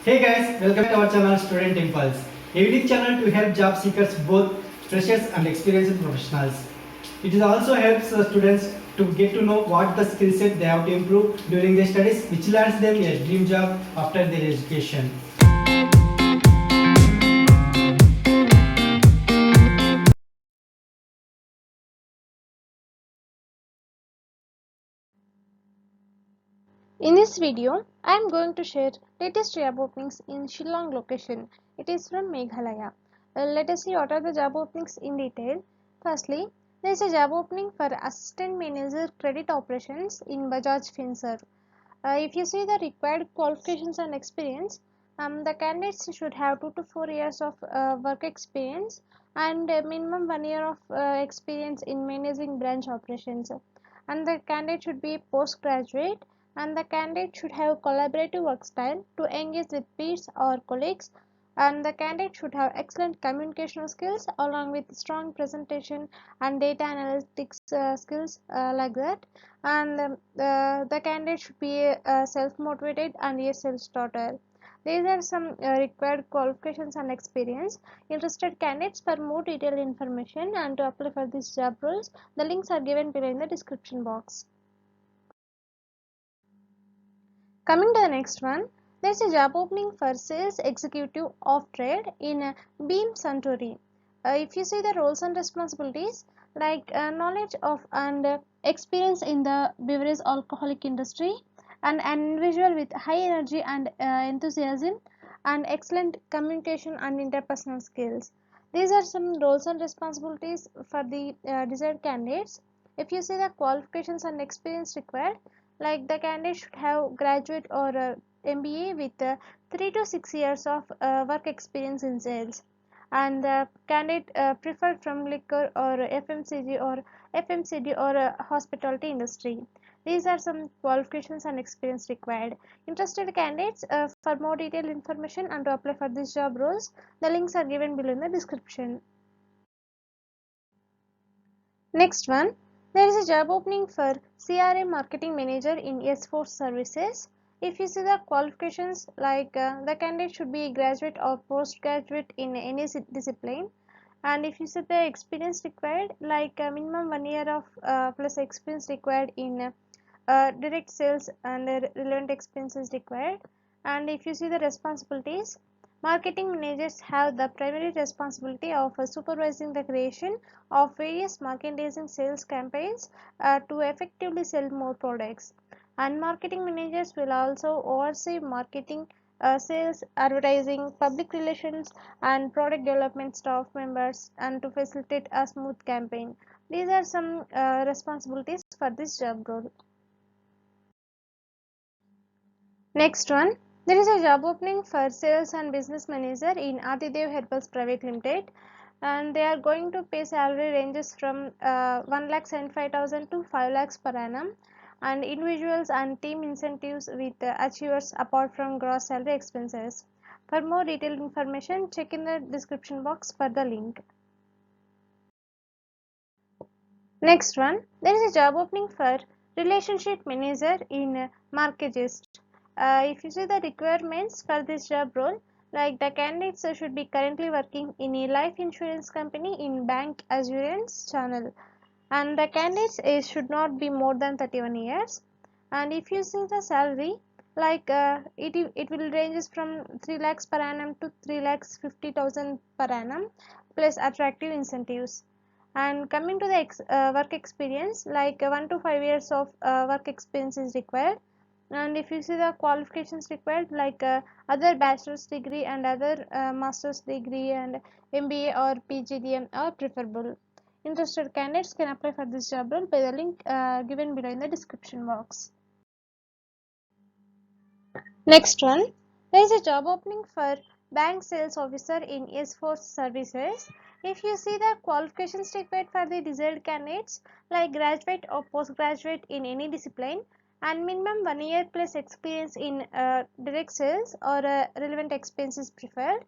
Hey guys, welcome to our channel Student Impulse, a unique channel to help job seekers, both freshers and experienced professionals. It also helps students to get to know what the skill set they have to improve during their studies, which lands them a dream job after their education. In this video, I am going to share latest job openings in Shillong location. It is from Meghalaya. Let us see what are the job openings in detail. Firstly, there is a job opening for Assistant Manager Credit Operations in Bajaj Finserv. If you see the required qualifications and experience, the candidates should have 2 to 4 years of work experience and a minimum 1 year of experience in managing branch operations. And the candidate should be postgraduate, and the candidate should have collaborative work style to engage with peers or colleagues, and the candidate should have excellent communication skills along with strong presentation and data analytics skills like that, and the candidate should be self-motivated and a self-starter. These are some required qualifications and experience. Interested candidates, for more detailed information and to apply for these job roles, the links are given below in the description box. Coming to the next one, there is a job opening for sales executive of trade in Beam Suntory. If you see the roles and responsibilities, like knowledge of and experience in the beverage alcoholic industry, and an individual with high energy and enthusiasm, and excellent communication and interpersonal skills. These are some roles and responsibilities for the desired candidates. If you see the qualifications and experience required, like the candidate should have graduate or MBA with 3 to 6 years of work experience in sales, and the candidate preferred from liquor or FMCG or hospitality industry. These are some qualifications and experience required. Interested candidates, for more detailed information and to apply for this job roles, the links are given below in the description. Next one, there is a job opening for CRM Marketing Manager in S4 Services. If you see the qualifications, like the candidate should be a graduate or postgraduate in any discipline, and if you see the experience required, like minimum 1 year of plus experience required in direct sales and relevant expenses required. And if you see the responsibilities, marketing managers have the primary responsibility of supervising the creation of various merchandising sales campaigns to effectively sell more products. And marketing managers will also oversee marketing, sales, advertising, public relations, and product development staff members, and to facilitate a smooth campaign. These are some responsibilities for this job role. Next one, there is a job opening for sales and business manager in Adidev Herbals Private Limited, and they are going to pay salary ranges from 1,75,000 to 5 lakhs per annum, and individuals and team incentives with achievers apart from gross salary expenses. For more detailed information, check in the description box for the link. Next one, there is a job opening for relationship manager in Markegist. If you see the requirements for this job role, like the candidates should be currently working in a life insurance company in bank assurance channel, and the candidates age should not be more than 31 years. And if you see the salary, like it will ranges from 3 lakhs per annum to 3 lakhs 50,000 per annum plus attractive incentives. And coming to the work experience, like 1 to 5 years of work experience is required. And if you see the qualifications required, like other bachelor's degree and other master's degree and MBA or PGDM are preferable. Interested candidates can apply for this job role by the link given below in the description box. Next one, there is a job opening for bank sales officer in S4 services. If you see the qualifications required for the desired candidates, like graduate or postgraduate in any discipline, and minimum 1 year plus experience in direct sales or relevant experience is preferred.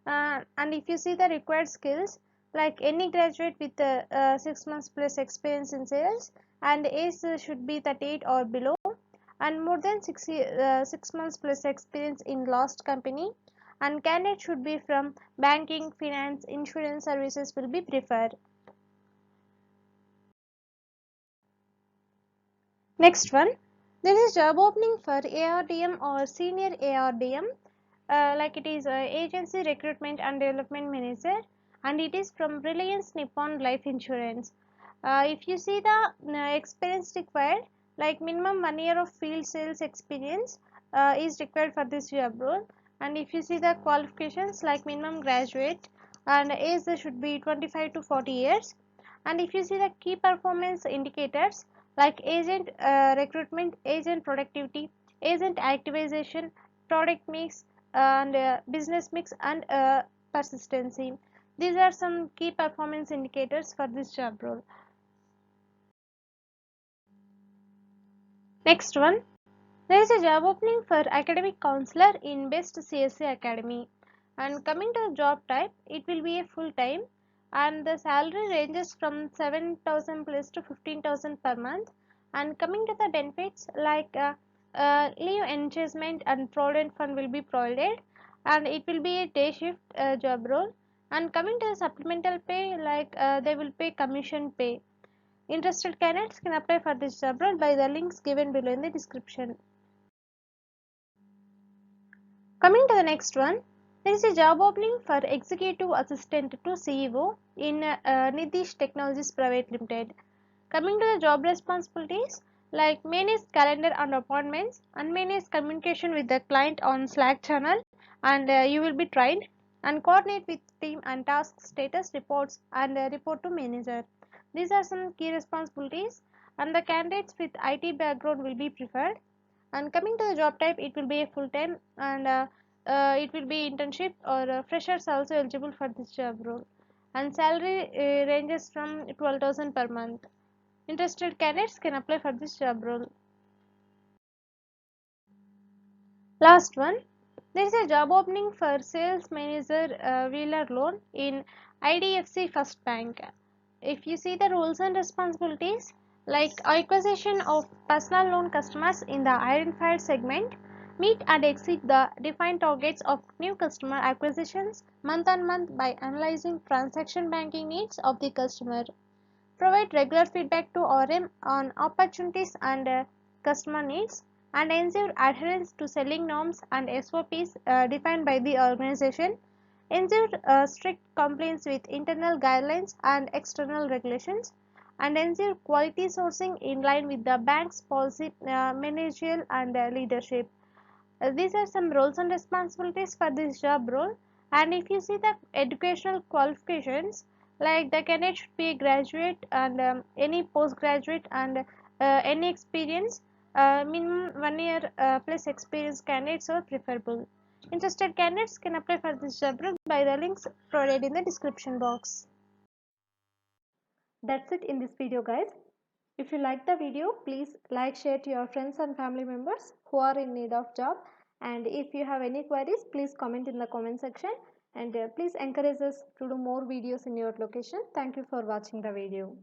And if you see the required skills, like any graduate with 6 months plus experience in sales, and age should be 38 or below, and more than 6 months plus experience in last company, and candidate should be from banking, finance, insurance services will be preferred. Next one, there is job opening for ARDM or senior ARDM, like it is agency recruitment and development manager, and it is from Reliance Nippon Life Insurance. If you see the experience required, like minimum 1 year of field sales experience is required for this job role, and if you see the qualifications, like minimum graduate, and age should be 25 to 40 years, and if you see the key performance indicators, like agent recruitment, agent productivity, agent activization, product mix, and business mix, and persistency. These are some key performance indicators for this job role. Next one, there is a job opening for academic counselor in Best CSC Academy, and coming to the job type, it will be a full time, and the salary ranges from 7,000 plus to 15,000 per month, and coming to the benefits, like leave enhancement and provident fund will be provided, and it will be a day shift job role, and coming to the supplemental pay, like they will pay commission pay. Interested candidates can apply for this job role by the links given below in the description. Coming to the next one, there is a job opening for Executive Assistant to CEO in Nitish Technologies Private Limited. Coming to the job responsibilities, like manage calendar and appointments, and manage communication with the client on Slack channel, and you will be trained, and coordinate with team and task status reports, and report to manager. These are some key responsibilities, and the candidates with IT background will be preferred. And coming to the job type, it will be a full time, and it will be internship or freshers also eligible for this job role, and salary ranges from 12,000 per month. Interested candidates can apply for this job role. Last one, there is a job opening for sales manager Wheeler Loan in IDFC First Bank. If you see the roles and responsibilities, like acquisition of personal loan customers in the identified segment, meet and exceed the defined targets of new customer acquisitions month on month by analyzing transaction banking needs of the customer. Provide regular feedback to RM on opportunities and customer needs, and ensure adherence to selling norms and SOPs defined by the organization. Ensure strict compliance with internal guidelines and external regulations, and ensure quality sourcing in line with the bank's policy, managerial, and leadership. These are some roles and responsibilities for this job role. And if you see the educational qualifications, like the candidate should be a graduate, and any postgraduate, and any experience, minimum 1 year plus experience candidates are preferable. Interested candidates can apply for this job role by the links provided in the description box. That's it in this video, guys. If you like the video, please like, share to your friends and family members who are in need of job. And if you have any queries, please comment in the comment section. And please encourage us to do more videos in your location. Thank you for watching the video.